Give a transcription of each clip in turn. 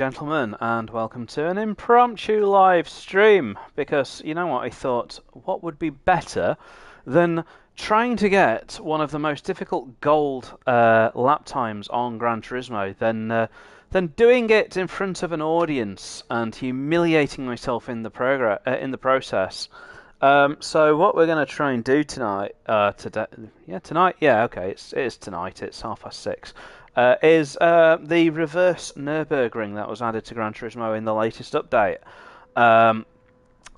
Gentlemen, and welcome to an impromptu live stream. Because you know what, I thought, what would be better than trying to get one of the most difficult gold lap times on Gran Turismo than doing it in front of an audience and humiliating myself in the process. So what we're going to try and do tonight, tonight, it is tonight. It's 6:30. Is the reverse Nurburgring that was added to Gran Turismo in the latest update. I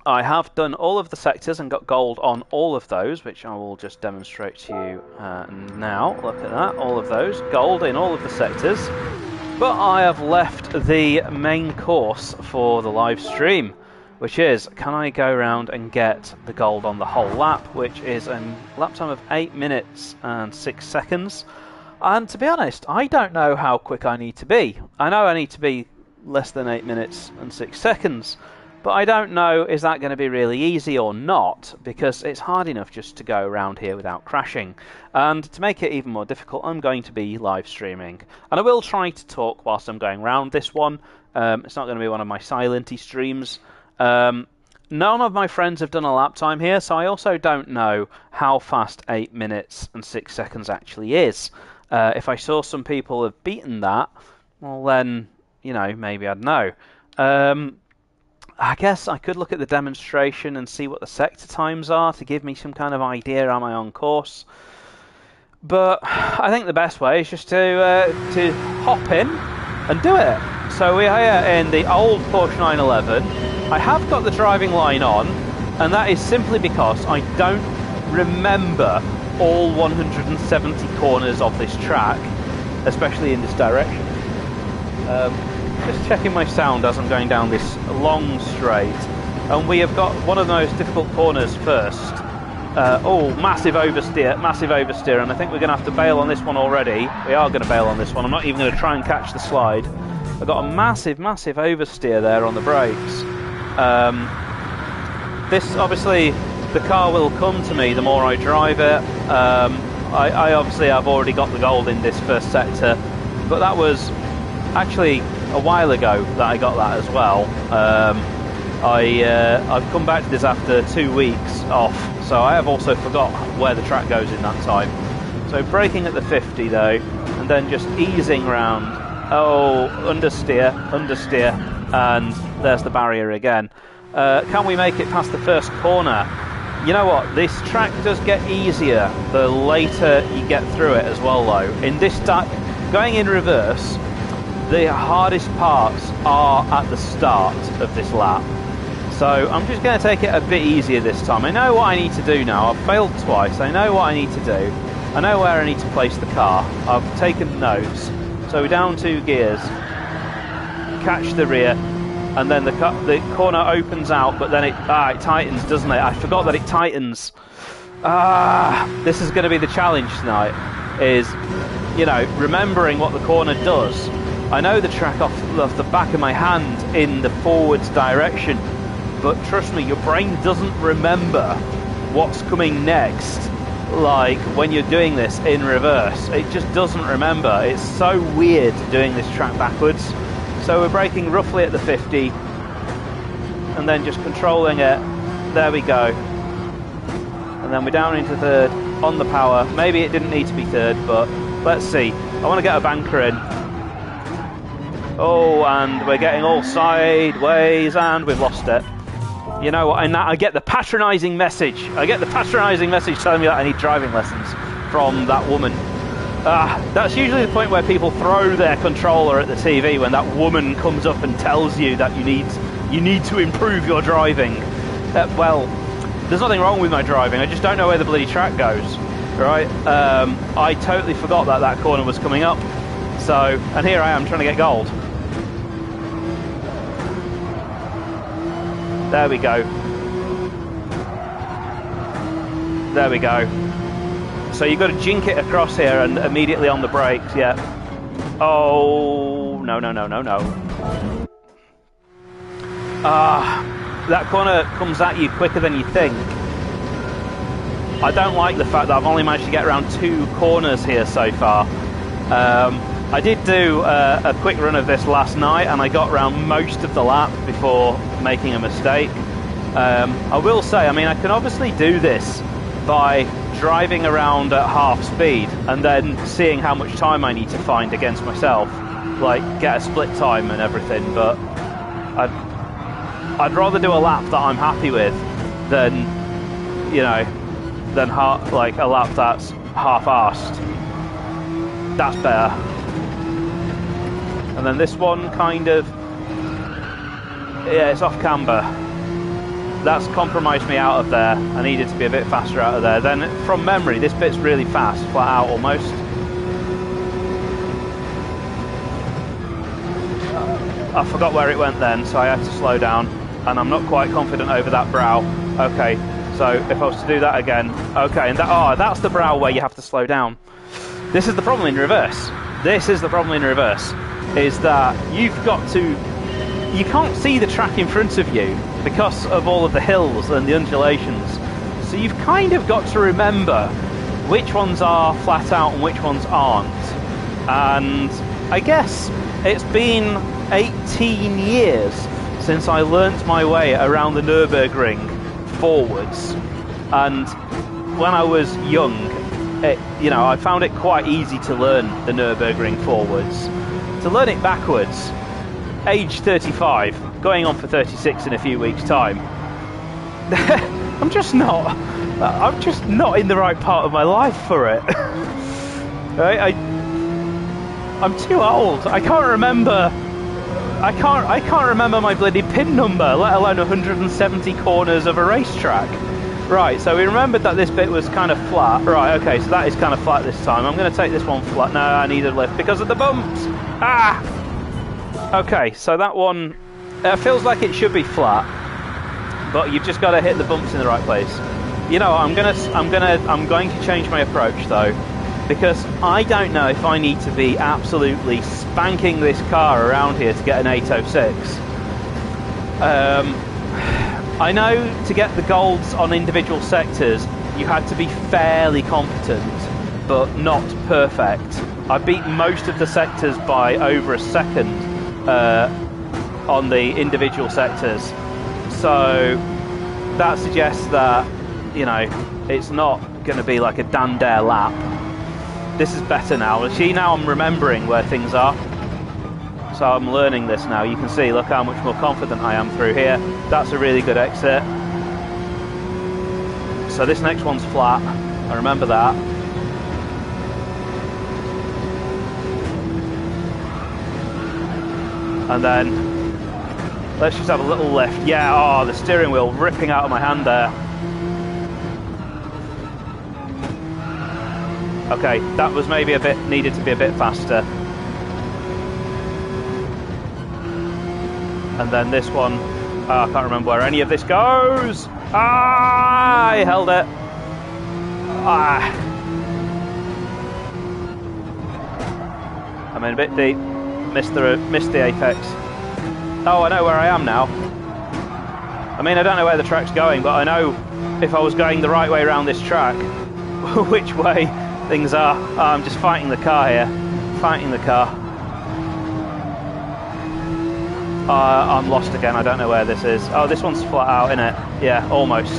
have done all of the sectors and got gold on all of those, which I will just demonstrate to you now. Look at that, all of those, gold in all of the sectors. But I have left the main course for the live stream, which is, can I go around and get the gold on the whole lap, which is a lap time of 8 minutes and 6 seconds. And to be honest, I don't know how quick I need to be. I know I need to be less than 8 minutes and 6 seconds, but I don't know, is that going to be really easy or not, because it's hard enough just to go around here without crashing. And to make it even more difficult, I'm going to be live streaming. And I will try to talk whilst I'm going around this one. It's not going to be one of my silenty streams. None of my friends have done a lap time here, so I also don't know how fast 8 minutes and 6 seconds actually is. If I saw some people have beaten that, well then, you know, maybe I'd know. I guess I could look at the demonstration and see what the sector times are to give me some kind of idea, am I on course? But I think the best way is just to hop in and do it. So we're here in the old Porsche 911. I have got the driving line on, and that is simply because I don't remember all 170 corners of this track, especially in this direction. Just checking my sound as I'm going down this long straight, and we have got one of the most difficult corners first. Massive oversteer, and I think we're going to have to bail on this one already. We are going to bail on this one. I'm not even going to try and catch the slide. I've got a massive oversteer there on the brakes. This obviously, the car will come to me the more I drive it. I obviously have already got the gold in this first sector, but that was actually a while ago that I got that as well. I've come back to this after 2 weeks off, so I have also forgot where the track goes in that time. So braking at the 50 though, and then just easing round. Oh, understeer, and there's the barrier again. Can we make it past the first corner? You know what, this track does get easier the later you get through it as well though. In this going in reverse, the hardest parts are at the start of this lap. So I'm just going to take it a bit easier this time. I know what I need to do now. I've failed twice. I know what I need to do. I know where I need to place the car. I've taken notes. So we're down 2 gears. Catch the rear. And then the corner opens out, but then it tightens, doesn't it? I forgot that it tightens. This is going to be the challenge tonight, is, you know, remembering what the corner does. I know the track off the back of my hand in the forwards direction, but trust me, your brain doesn't remember what's coming next, like when you're doing this in reverse. It just doesn't remember. It's so weird doing this track backwards. So we're braking roughly at the 50, and then just controlling it. There we go. And then we're down into third on the power. Maybe it didn't need to be third, but let's see. I want to get a banker in. Oh, and we're getting all sideways, and we've lost it. You know what, and I get the patronising message. I get the patronising message telling me that I need driving lessons from that woman. That's usually the point where people throw their controller at the TV, when that woman comes up and tells you that you need to improve your driving. Well, there's nothing wrong with my driving, I just don't know where the bloody track goes, right? I totally forgot that corner was coming up. So, and here I am trying to get gold. There we go. There we go. So you've got to jink it across here and immediately on the brakes, yeah. Oh, no. That corner comes at you quicker than you think. I don't like the fact that I've only managed to get around 2 corners here so far. I did do a quick run of this last night, and I got around most of the lap before making a mistake. I will say, I mean, I can obviously do this by driving around at half speed and then seeing how much time I need to find against myself, like get a split time and everything, but I'd rather do a lap that I'm happy with than, you know, than like a lap that's half-arsed. That's better. And then this one kind of, yeah, it's off camber. That's compromised me out of there. I needed to be a bit faster out of there. Then from memory, this bit's really fast, flat out almost. I forgot where it went then, so I had to slow down, and I'm not quite confident over that brow. Okay, so if I was to do that again, okay, and that's the brow where you have to slow down. This is the problem in reverse. This is the problem in reverse, is that you've got to, you can't see the track in front of you because of all of the hills and the undulations. So you've kind of got to remember which ones are flat out and which ones aren't. And I guess it's been 18 years since I learnt my way around the Nurburgring forwards. And when I was young, you know, I found it quite easy to learn the Nurburgring forwards. To learn it backwards, age 35, going on for 36 in a few weeks' time, I'm just not in the right part of my life for it. Right? I'm too old. I can't remember my bloody pin number, let alone 170 corners of a racetrack. Right, so we remembered that this bit was kind of flat. Right, okay, so that is kind of flat this time. I'm going to take this one flat. No, I need a lift because of the bumps. Ah! Okay, so that one feels like it should be flat, but you've just got to hit the bumps in the right place. You know, I'm going to change my approach though, because I don't know if I need to be absolutely spanking this car around here to get an 806. I know to get the golds on individual sectors, you had to be fairly competent, but not perfect. I beat most of the sectors by over a second on the individual sectors. So that suggests that, you know, it's not going to be like a Dan Dare lap. This is better now. See, now I'm remembering where things are. So I'm learning this now. You can see, look how much more confident I am through here. That's a really good exit. So this next one's flat. I remember that. And then let's just have a little lift. Yeah, oh, the steering wheel ripping out of my hand there. Okay, that was maybe needed to be a bit faster. And then this one, I can't remember where any of this goes. Ah, I held it. Ah. I'm in a bit deep. Missed the apex. Oh, I know where I am now. I mean, I don't know where the track's going, but I know if I was going the right way around this track, which way things are. Oh, I'm just fighting the car here. Fighting the car. I'm lost again. I don't know where this is. Oh, this one's flat out, isn't it? Yeah, almost.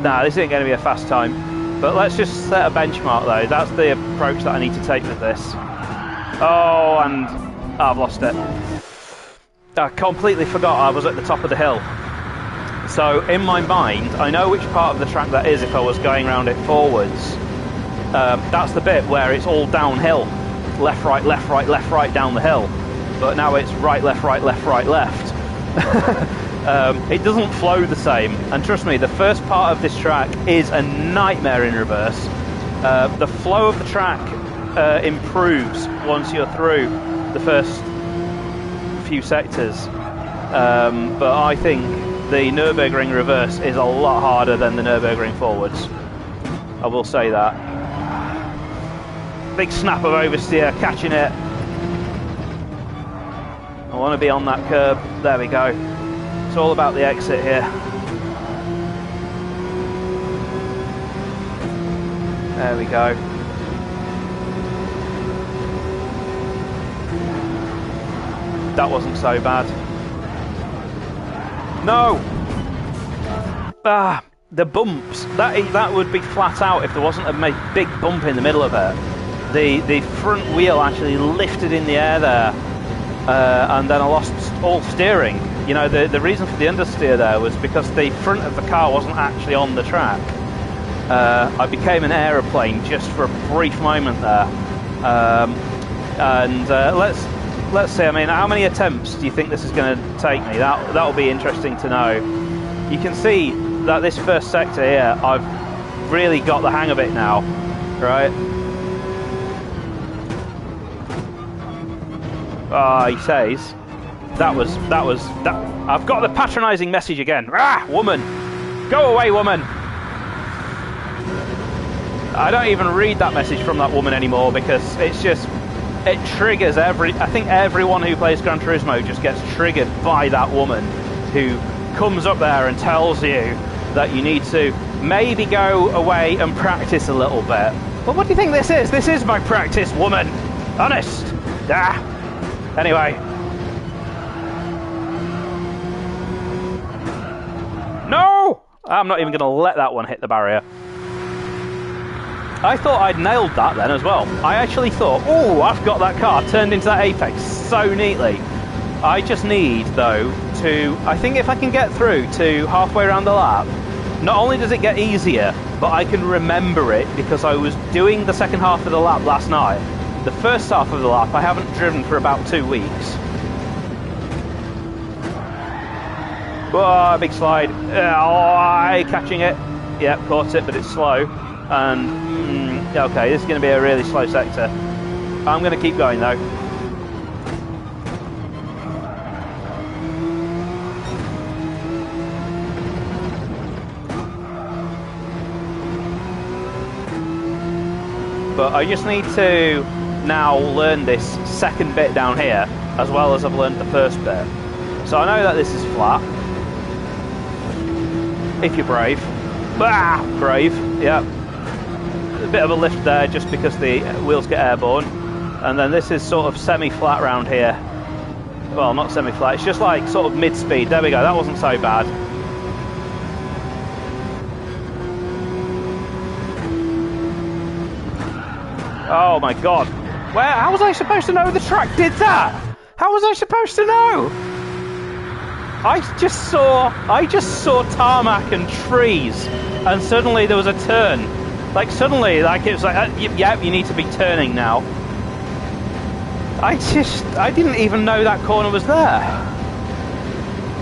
Nah, this isn't going to be a fast time. But let's just set a benchmark, though. That's the approach that I need to take with this. Oh, and I've lost it. I completely forgot I was at the top of the hill. So, in my mind, I know which part of the track that is if I was going around it forwards. That's the bit where it's all downhill. Left, right, left, right, left, right down the hill. But now it's right, left, right, left, right, left. It doesn't flow the same. And trust me, the first part of this track is a nightmare in reverse. The flow of the track improves once you're through the first few sectors. But I think the Nurburgring reverse is a lot harder than the Nurburgring forwards. I will say that. Big snap of oversteer, catching it. I want to be on that curb. There we go. It's all about the exit here. There we go. That wasn't so bad. No! Ah, the bumps. That would be flat out if there wasn't a big bump in the middle of it. The front wheel actually lifted in the air there, and then I lost all steering. You know, the reason for the understeer there was because the front of the car wasn't actually on the track. I became an aeroplane just for a brief moment there. Let's see. I mean, how many attempts do you think this is going to take me? That'll be interesting to know. You can see that this first sector here, I've really got the hang of it now, right? He says that. I've got the patronising message again. Ah, woman, go away, woman. I don't even read that message from that woman anymore because it triggers I think everyone who plays Gran Turismo just gets triggered by that woman who comes up there and tells you that you need to maybe go away and practice a little bit. But what do you think this is? This is my practice, woman. Honest. Ah. Anyway. No! I'm not even going to let that one hit the barrier. I thought I'd nailed that then as well. I actually thought, oh, I've got that car turned into that apex so neatly. I just need, though, I think if I can get through to halfway around the lap, not only does it get easier, but I can remember it because I was doing the second half of the lap last night. The first half of the lap I haven't driven for about 2 weeks. Oh, big slide. Catching it. Yep, caught it, but it's slow. And, okay, this is going to be a really slow sector. I'm going to keep going, though. But I just need to now learn this second bit down here, as well as I've learned the first bit. So I know that this is flat. If you're brave. Brave, yeah. A bit of a lift there just because the wheels get airborne. And then this is sort of semi-flat round here. Well, not semi-flat, it's just like sort of mid-speed. There we go, that wasn't so bad. Oh my god. How was I supposed to know the track did that? How was I supposed to know? I just saw tarmac and trees, and suddenly there was a turn. Like suddenly, like it was like, yep, you need to be turning now. I didn't even know that corner was there.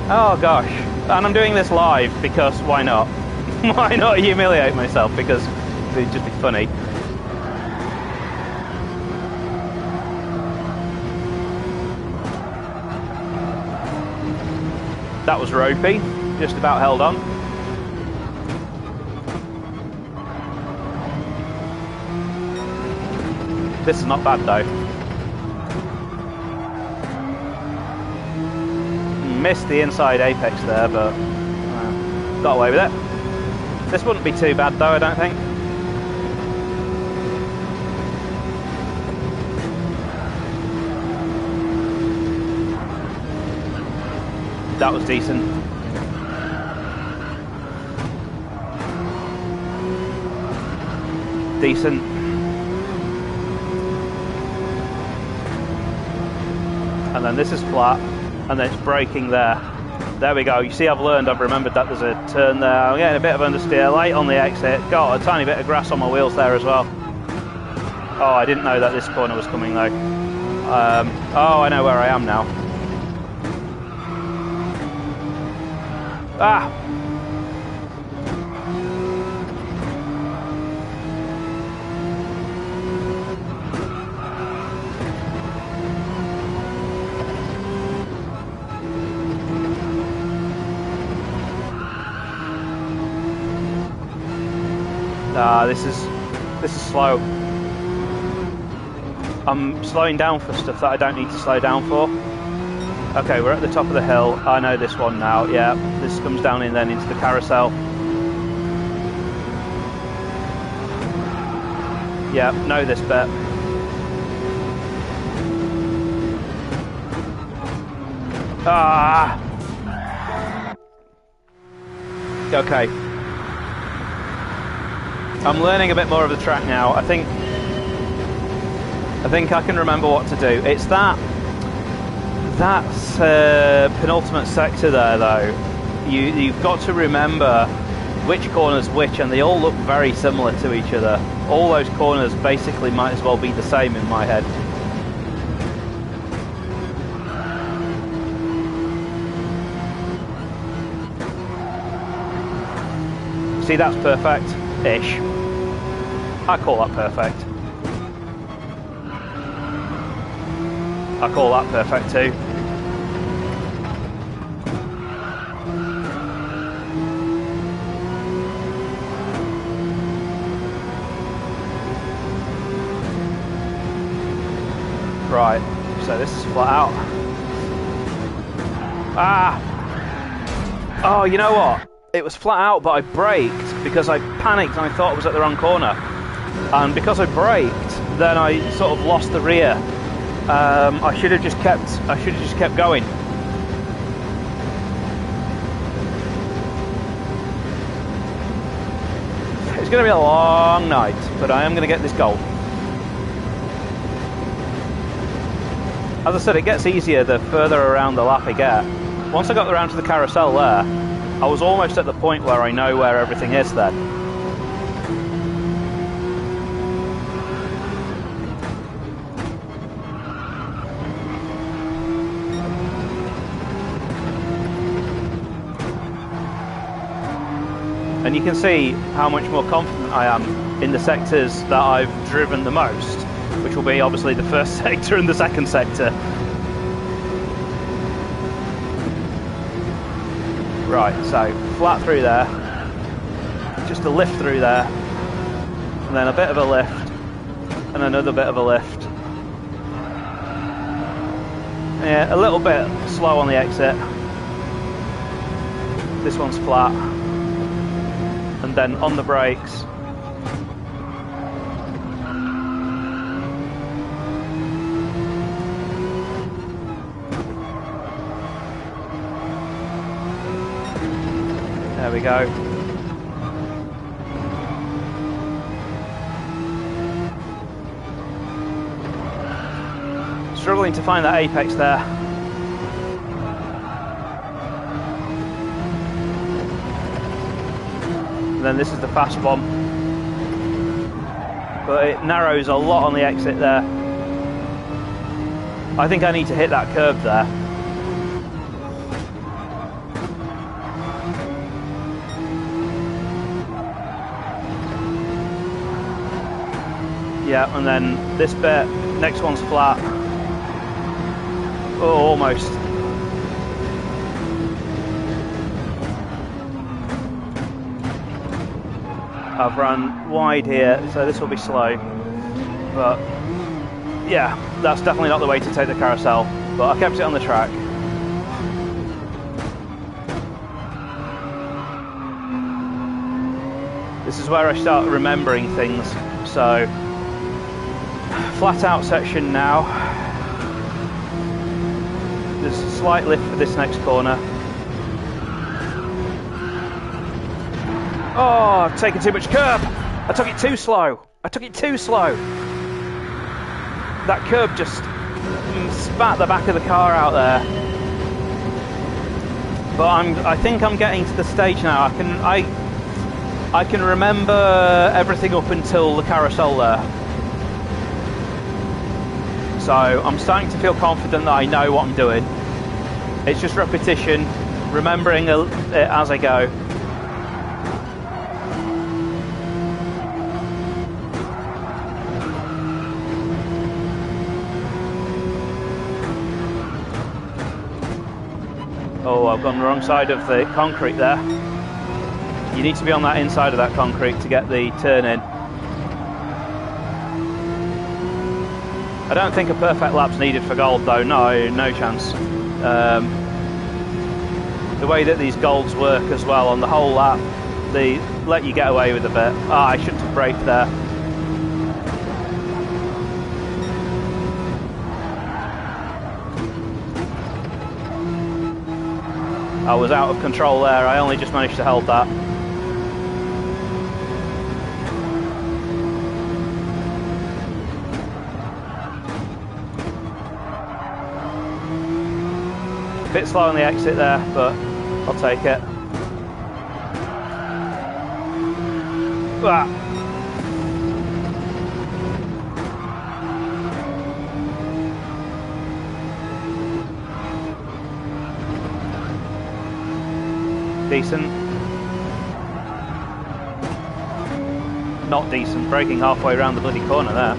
Oh gosh. And I'm doing this live because why not? Why not humiliate myself? Because it'd just be funny. That was ropey, just about held on. This is not bad though. Missed the inside apex there, but got away with it. This wouldn't be too bad though, I don't think. That was decent. Decent. And then this is flat, and then it's braking there. There we go. You see, I've remembered that there's a turn there. I'm getting a bit of understeer late on the exit. Got a tiny bit of grass on my wheels there as well. Oh, I didn't know that this corner was coming though. Oh, I know where I am now. Ah! This is slow. I'm slowing down for stuff that I don't need to slow down for. Okay, we're at the top of the hill. I know this one now. Yeah, this comes down in then into the carousel. Yeah, know this bit. Ah! Okay. I'm learning a bit more of the track now. I think I can remember what to do. It's that's penultimate sector there, though. You've got to remember which corner's which, and they all look very similar to each other. All those corners basically might as well be the same in my head. See, that's perfect-ish. I call that perfect. I call that perfect too. Right, so this is flat out. Ah! Oh, you know what? It was flat out, but I braked because I panicked and I thought I was at the wrong corner. And because I braked, then I sort of lost the rear. I should have just kept going. It's going to be a long night, but I am going to get this goal. As I said, it gets easier the further around the lap I get. Once I got around to the carousel there, I was almost at the point where I know where everything is then. And you can see how much more confident I am in the sectors that I've driven the most, which will be obviously the first sector and the second sector. Right, so flat through there, just a lift through there, and then a bit of a lift, and another bit of a lift. Yeah, a little bit slow on the exit. This one's flat. And then on the brakes. There we go. Struggling to find that apex there. And then this is the fast one. But it narrows a lot on the exit there. I think I need to hit that curb there. Yeah, and then this bit, next one's flat. Oh, almost. I've run wide here, so this will be slow. But yeah, that's definitely not the way to take the carousel. But I kept it on the track. This is where I start remembering things. So, flat out section now. There's a slight lift for this next corner. Oh, I've taken too much curb. I took it too slow. That curb just spat the back of the car out there. But I think I'm getting to the stage now. I can remember everything up until the carousel there. So I'm starting to feel confident that I know what I'm doing. It's just repetition, remembering it as I go. Oh, I've gone the wrong side of the concrete there. You need to be on that inside of that concrete to get the turn in. I don't think a perfect lap's needed for gold though, no chance. The way that these golds work as well on the whole lap, they let you get away with a bit. I shouldn't have braked there. I was out of control there. I only just managed to hold that. Bit slow on the exit there, but I'll take it. Ah. Decent. Not decent, braking halfway around the bloody corner there.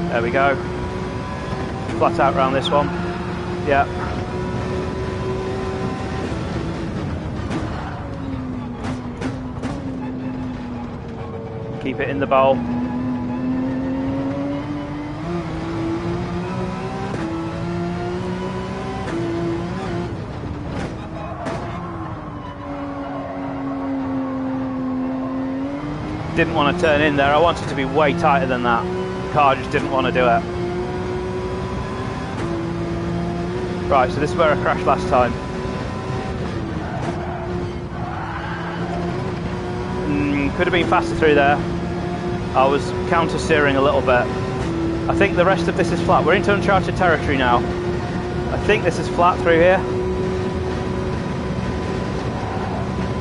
There we go. Flat out round this one. Yeah. Keep it in the bowl. Didn't want to turn in there. I wanted to be way tighter than that. The car just didn't want to do it. Right, so this is where I crashed last time. Could have been faster through there. I was counter-steering a little bit. I think the rest of this is flat. We're into uncharted territory now. I think this is flat through here.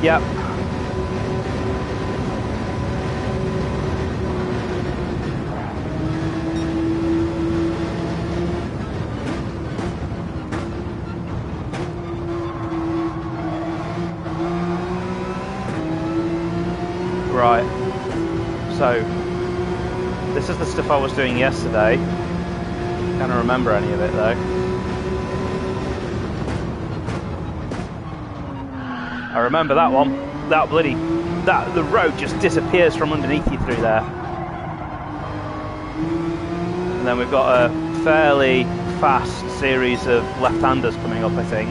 Yep. Right, so this is the stuff I was doing yesterday. Can't remember any of it though. I remember that one. The road just disappears from underneath you through there. And then we've got a fairly fast series of left-handers coming up, I think.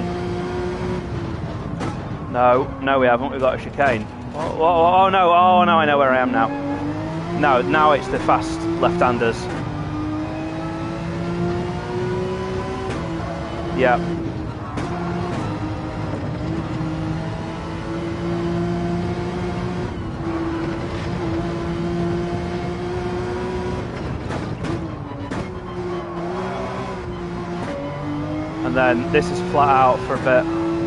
No we haven't, we've got a chicane. Oh no, I know where I am now. No, now it's the fast left-handers. Yeah. And then this is flat out for a bit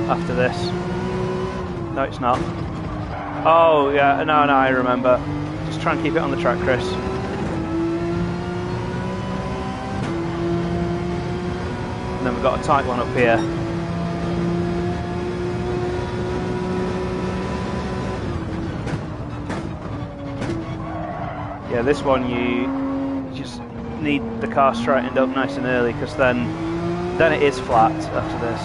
after this. No, it's not. Oh, yeah, no, I remember. Just try and keep it on the track, Chris. And then we've got a tight one up here. Yeah, this one you just need the car straightened up nice and early, because then it is flat after this.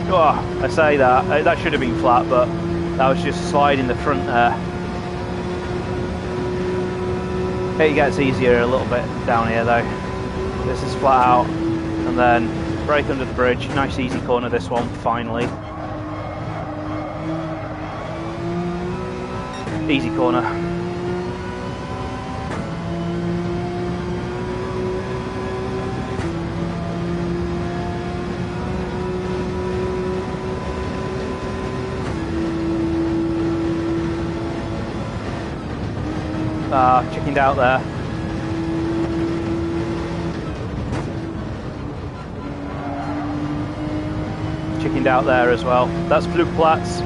Oh, I say that should have been flat, but that was just sliding the front there. It gets easier a little bit down here though. This is flat out, and then brake under the bridge. Nice easy corner this one, finally. Easy corner. Chickened out there. Chickened out there as well. That's Flugplatz.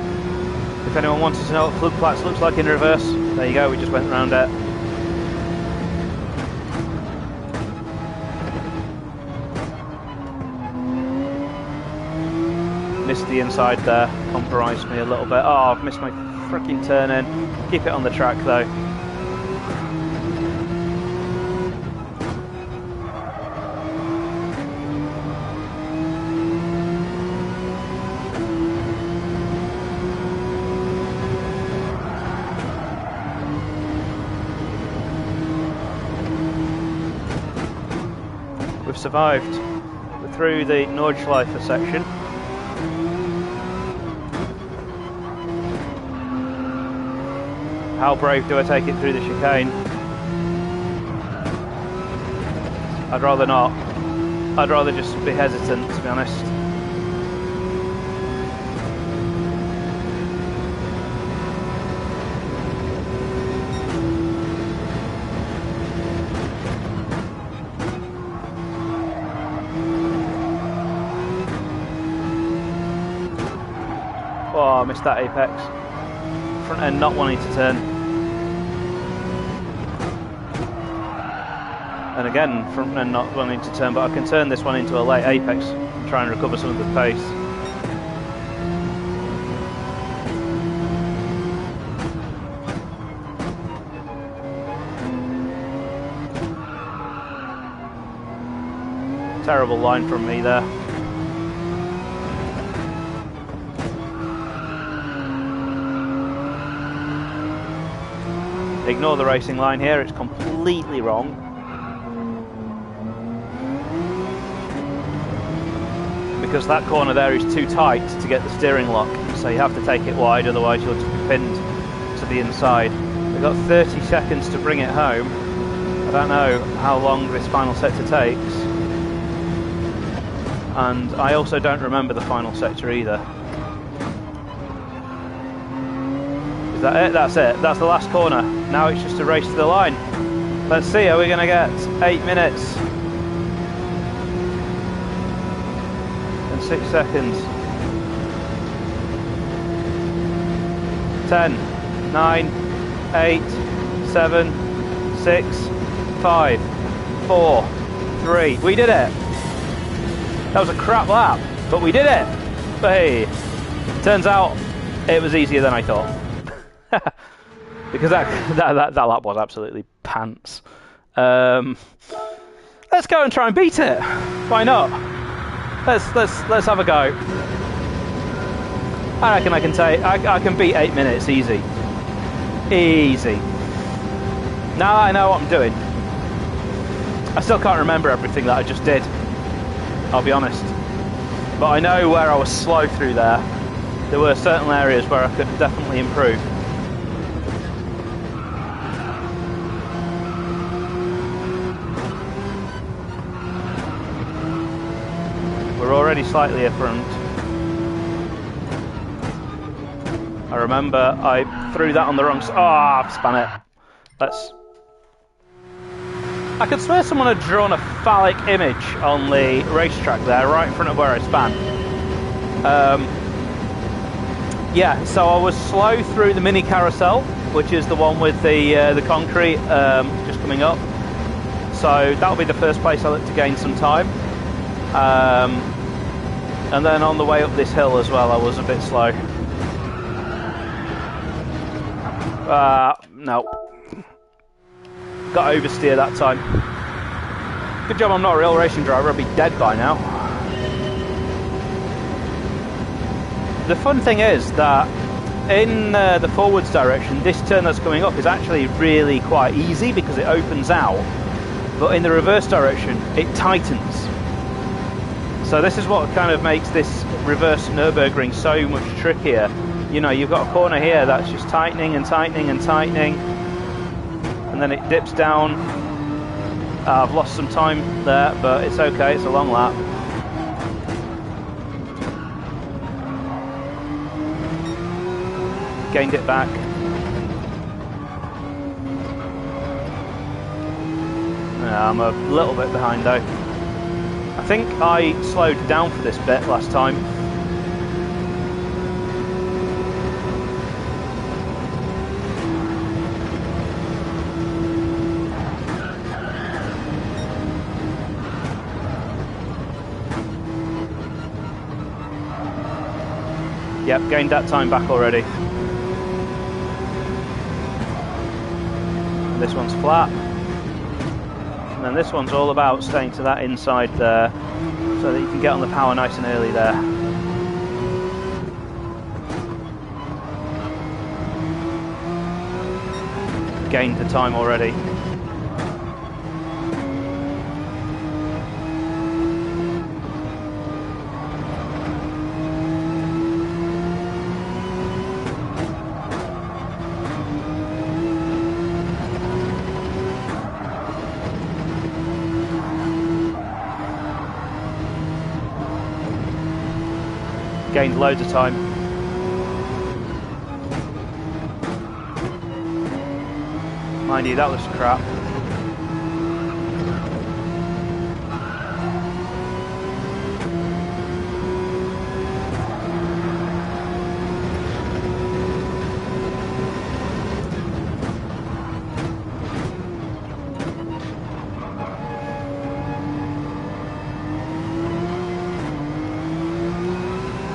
If anyone wanted to know what Flugplatz looks like in reverse, there you go, we just went around it. Missed the inside there, compromised me a little bit. Oh, I've missed my freaking turn in. Keep it on the track though. survived. We're through the Nordschleife section. How brave do I take it through the chicane? I'd rather not. I'd rather just be hesitant, to be honest. Oh, I missed that apex. Front end not wanting to turn. And again, front end not wanting to turn, but I can turn this one into a late apex and try and recover some of the pace. Terrible line from me there. Ignore the racing line here, it's completely wrong. Because that corner there is too tight to get the steering lock, so you have to take it wide, otherwise you'll just be pinned to the inside. We've got 30 seconds to bring it home. I don't know how long this final sector takes. And I also don't remember the final sector either. Is that it? That's it. That's the last corner. Now it's just a race to the line. Let's see, are we going to get 8 minutes? 6 seconds. 10, 9, 8, 7, 6, 5, 4, 3. We did it! That was a crap lap, but we did it! Hey! Turns out it was easier than I thought. Because that lap was absolutely pants. Let's go and try and beat it! Why not? Let's have a go. I reckon I can beat 8 minutes easy. Easy. Now that I know what I'm doing. I still can't remember everything that I just did, I'll be honest. But I know where I was slow through there. There were certain areas where I could definitely improve. We're already slightly in front. I remember I threw that on the wrong side. Oh, I've spun it. I could swear someone had drawn a phallic image on the racetrack there, right in front of where I span. Yeah, so I was slow through the mini carousel, which is the one with the concrete just coming up. So that'll be the first place I look to gain some time. And then on the way up this hill as well, I was a bit slow. No. Got oversteer that time. Good job I'm not a real racing driver, I'd be dead by now. The fun thing is that in the forwards direction, this turn that's coming up is actually really quite easy because it opens out. But in the reverse direction, it tightens. So this is what kind of makes this reverse Nurburgring so much trickier. You know, you've got a corner here that's just tightening and tightening and tightening, and then it dips down. I've lost some time there, but it's okay, it's a long lap. Gained it back. Yeah, I'm a little bit behind though. I think I slowed down for this bit last time. Yep, gained that time back already. And this one's flat. And then this one's all about staying to that inside there, so that you can get on the power nice and early there. Gained the time already. gained loads of time. Mind you, that was crap.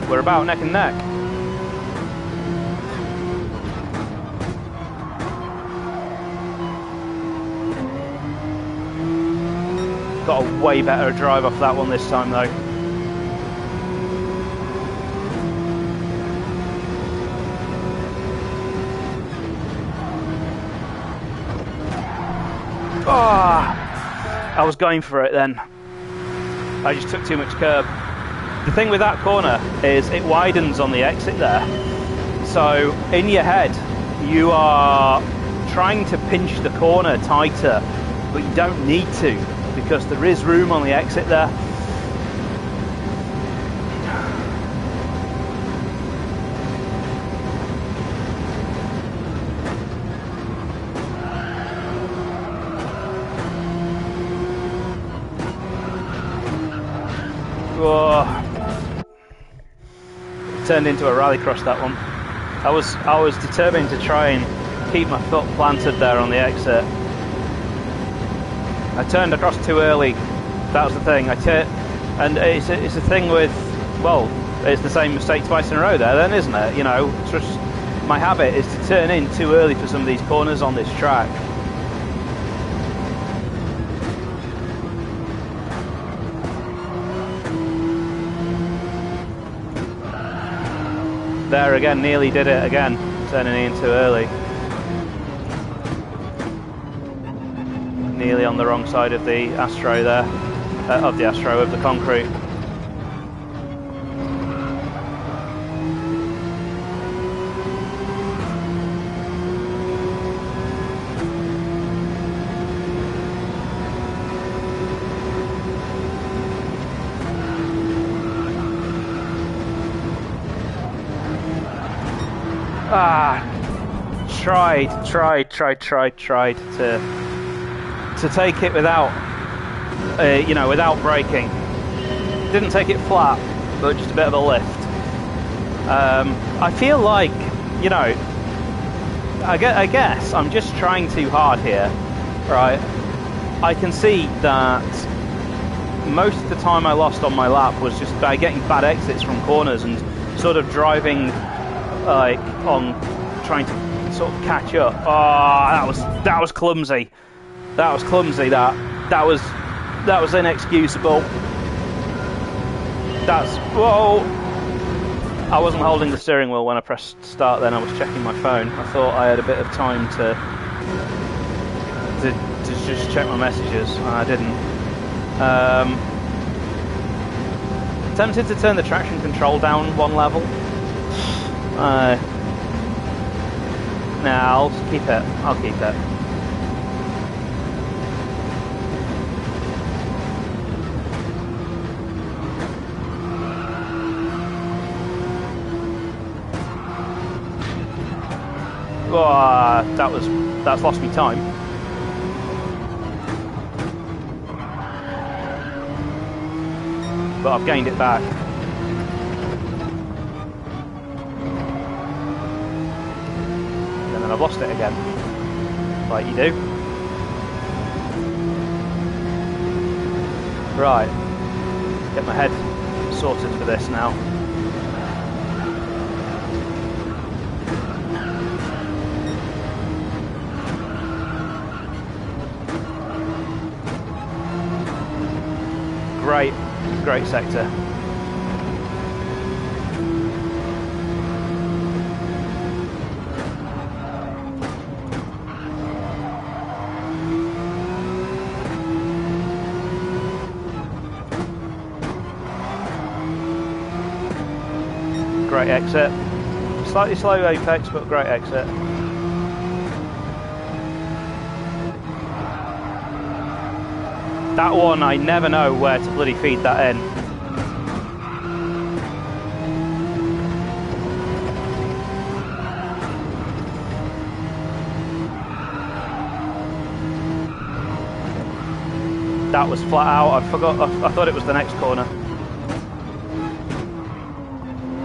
We're about neck and neck. Got a way better drive off that one this time though. I was going for it then. I just took too much curb. The thing with that corner is it widens on the exit there. So in your head, you are trying to pinch the corner tighter, but you don't need to because there is room on the exit there. Whoa. Turned into a rallycross that one. I was determined to try and keep my foot planted there on the exit. I turned across too early. That was the thing. And it's a thing with, well, it's the same mistake twice in a row there then, isn't it? You know, it's just my habit is to turn in too early for some of these corners on this track. There again, nearly did it again, turning in too early. Nearly on the wrong side of the Astro there, of the concrete. Tried to take it without, you know, without braking. Didn't take it flat, but just a bit of a lift. I feel like, you know, I guess I'm just trying too hard here, right? I can see that most of the time I lost on my lap was just by getting bad exits from corners and sort of driving like on trying to sort of catch up. Oh, that was clumsy. That was clumsy. That was inexcusable. Whoa! I wasn't holding the steering wheel when I pressed start. Then I was checking my phone. I thought I had a bit of time to just check my messages, and I didn't. Tempted to turn the traction control down one level. Nah, I'll keep it. I'll keep it. Oh, that's lost me time. But I've gained it back. And then I've lost it again. Like you do. Right. Get my head sorted for this now. Great sector. Great exit. Slightly slow apex, but great exit. That one, I never know where to bloody feed that in. That was flat out. I forgot. I thought it was the next corner.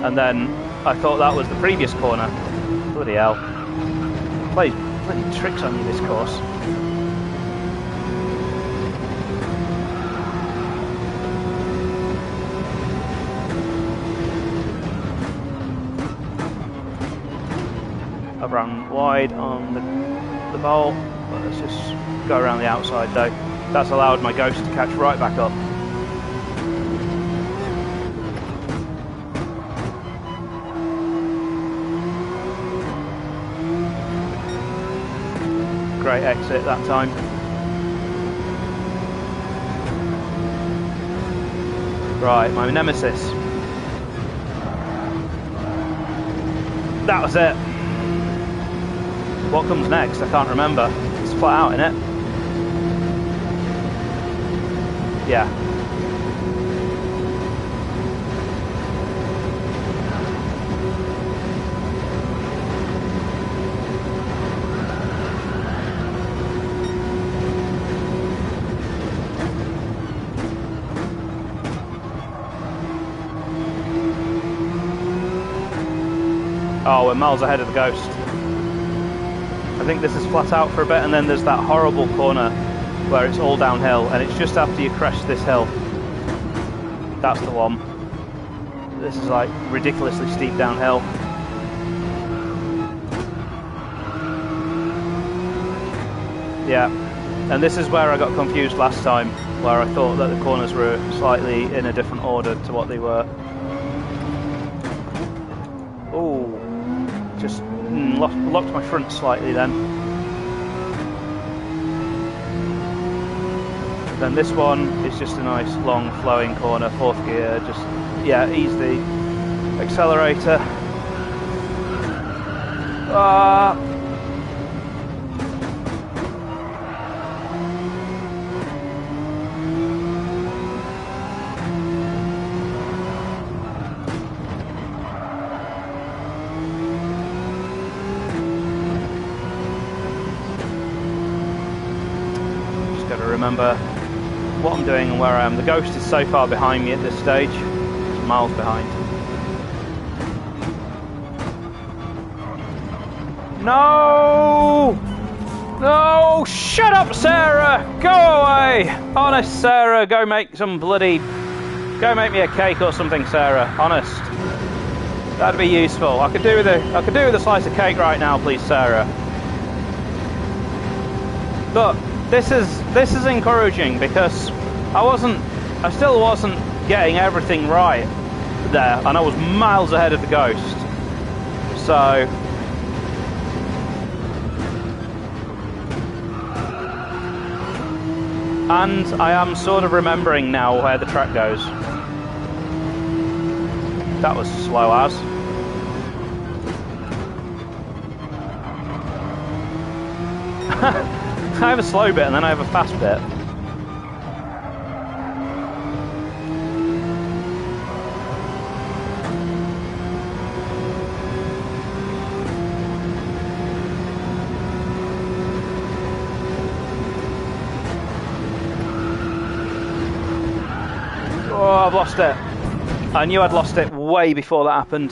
And then I thought that was the previous corner. Bloody hell. Plays bloody tricks on you, this course. I've run wide on the bowl. But let's just go around the outside though. That's allowed my Ghost to catch right back up. Great exit that time. Right, my nemesis. That was it. What comes next? I can't remember. It's flat out, innit? Yeah. Oh, we're miles ahead of the Ghost. I think this is flat out for a bit, and then there's that horrible corner where it's all downhill, and it's just after you crest this hill. That's the one. This is like ridiculously steep downhill. Yeah, and this is where I got confused last time, where I thought that the corners were slightly in a different order to what they were. Oh, just locked my front slightly then. Then this one is just a nice long flowing corner, 4th gear, just, yeah, ease the accelerator. Just got to remember what I'm doing and where I am. The Ghost is so far behind me at this stage. It's miles behind. No! No! Shut up, Sarah! Go away! Honest, Sarah, go make me a cake or something, Sarah. Honest. That'd be useful. I could do with a slice of cake right now, please, Sarah. Look, this is encouraging because I still wasn't getting everything right there, and I was miles ahead of the Ghost. So and I am sort of remembering now where the track goes. That was slow as. I have a slow bit and then I have a fast bit. Oh, I've lost it. I knew I'd lost it way before that happened.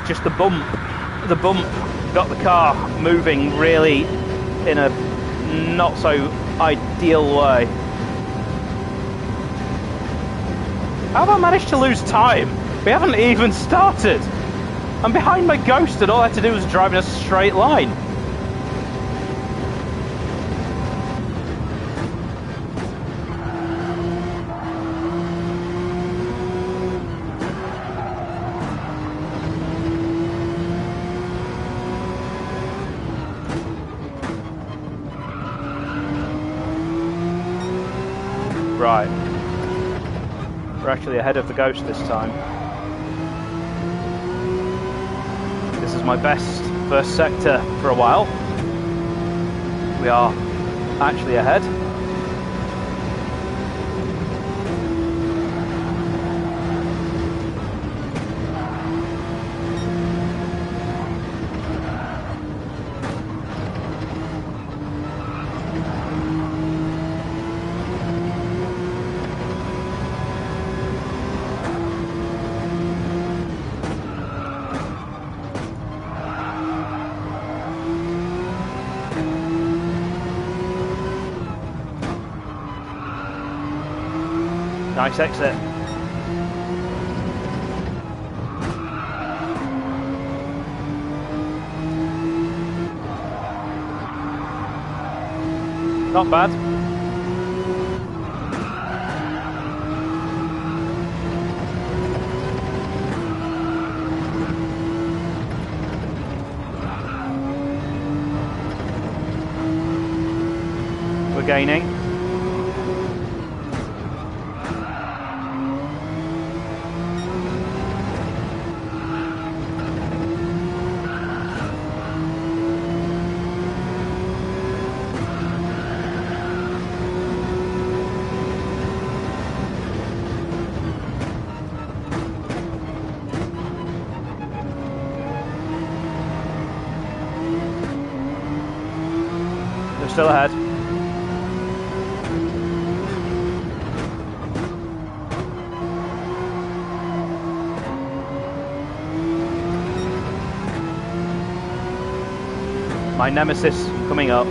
Just the bump got the car moving really in a not so ideal way. How have I managed to lose time? We haven't even started. I'm behind my Ghost and all I had to do was drive in a straight line. Right. We're actually ahead of the Ghost this time. This is my best first sector for a while. We are actually ahead. Nice exit. Not bad. We're gaining. They're still ahead. My nemesis coming up.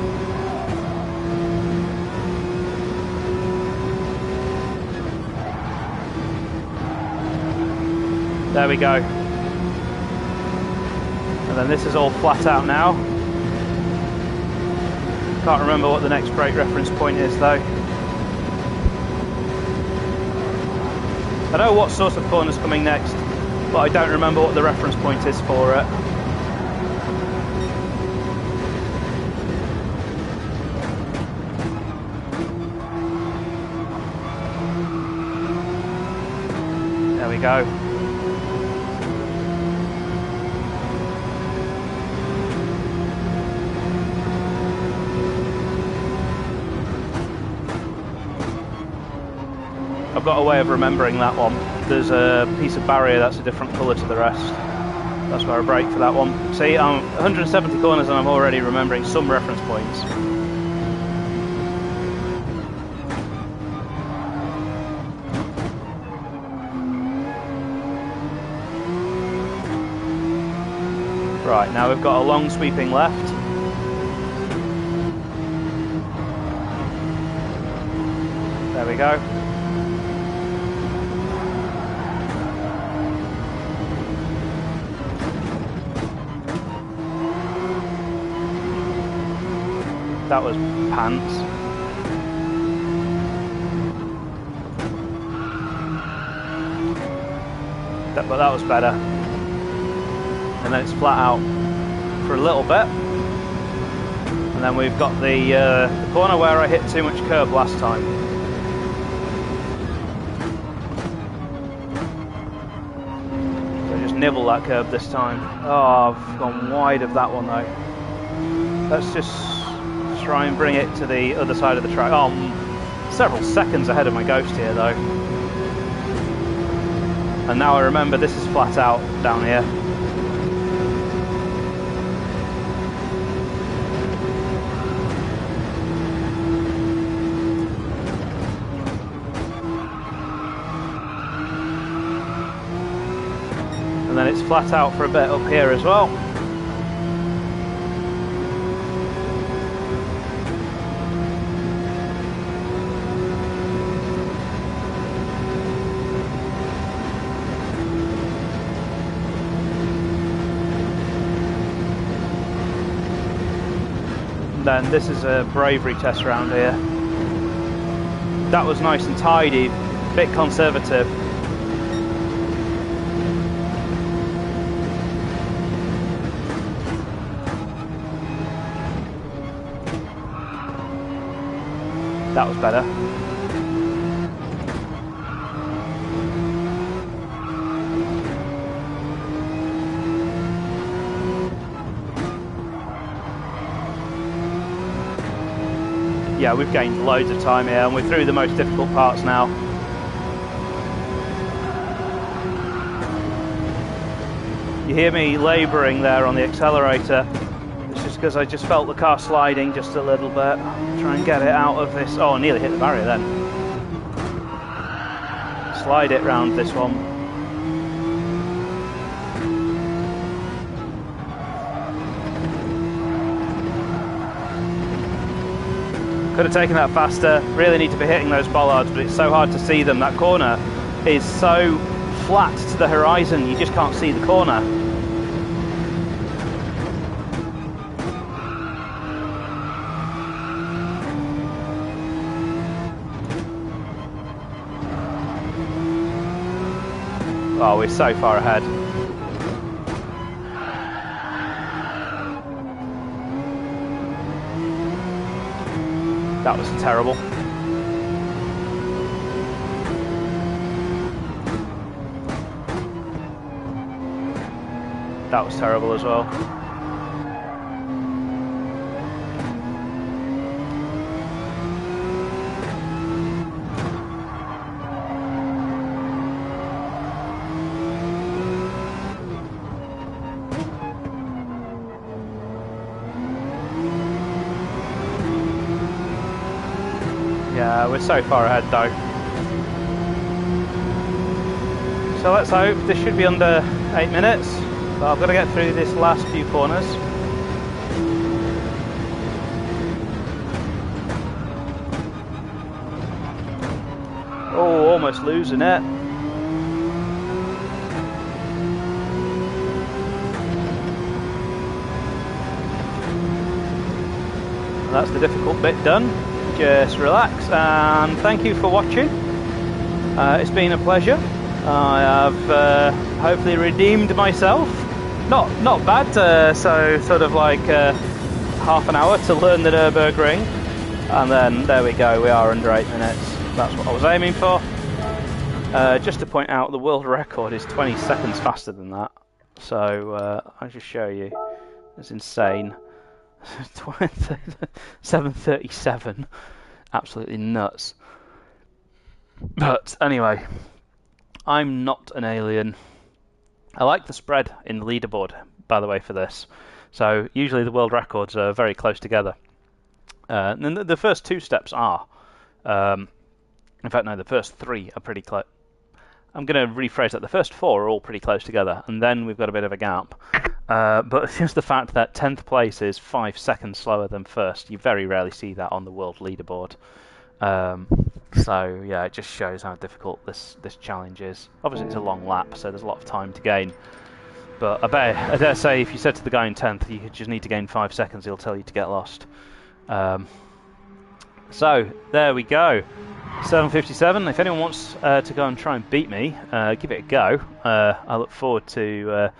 There we go. And then this is all flat out now. Can't remember what the next brake reference point is though. I know what sort of corner's coming next, but I don't remember what the reference point is for it. There we go. I've got a way of remembering that one. There's a piece of barrier that's a different colour to the rest. That's where I brake for that one. See, I'm 170 corners and I'm already remembering some reference points. Right, now we've got a long sweeping left. There we go. That was pants. But that was better. And then it's flat out for a little bit. And then we've got the corner where I hit too much curb last time. So just nibble that curb this time. Oh, I've gone wide of that one though. Let's just try and bring it to the other side of the track. Oh, I'm several seconds ahead of my Ghost here though. And now I remember this is flat out down here. And then it's flat out for a bit up here as well. Then this is a bravery test round here. That was nice and tidy, bit conservative. That was better. Yeah, we've gained loads of time here and we're through the most difficult parts now. You hear me labouring there on the accelerator. It's just because I just felt the car sliding just a little bit. Try and get it out of this. Oh, I nearly hit the barrier then. Slide it round this one. Could have taken that faster. Really need to be hitting those bollards, but it's so hard to see them. That corner is so flat to the horizon, you just can't see the corner. Oh, we're so far ahead. That was terrible. That was terrible as well. Yeah, we're so far ahead though. So let's hope this should be under 8 minutes. But I've got to get through this last few corners. Oh, almost losing it. And that's the difficult bit done. Just relax and thank you for watching. It's been a pleasure. I have hopefully redeemed myself. Not bad. So sort of like half an hour to learn the Nurburgring, and then there we go. We are under 8 minutes. That's what I was aiming for. Just to point out, the world record is 20 seconds faster than that. So I'll just show you. It's insane. 7:37. Absolutely nuts. But anyway, I'm not an alien. I like the spread in the leaderboard, by the way, for this. So usually the world records are very close together. And the first 2 steps are. In fact, no, the first 3 are pretty close. I'm going to rephrase that. The first 4 are all pretty close together, and then we've got a bit of a gap. But it's just the fact that 10th place is 5 seconds slower than first. You very rarely see that on the world leaderboard. So yeah, it just shows how difficult this challenge is. Obviously, it's a long lap, so there's a lot of time to gain. But I dare say, if you said to the guy in 10th, you just need to gain 5 seconds, he'll tell you to get lost. So there we go. 7:57. If anyone wants to go and try and beat me, give it a go. I look forward to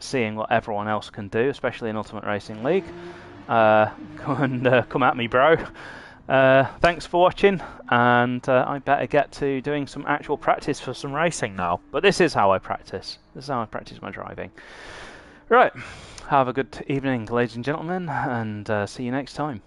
seeing what everyone else can do, especially in Ultimate Racing League. Come at me, bro. Thanks for watching, and I better get to doing some actual practice for some racing now. But this is how I practice. This is how I practice my driving. Right. Have a good evening, ladies and gentlemen, and see you next time.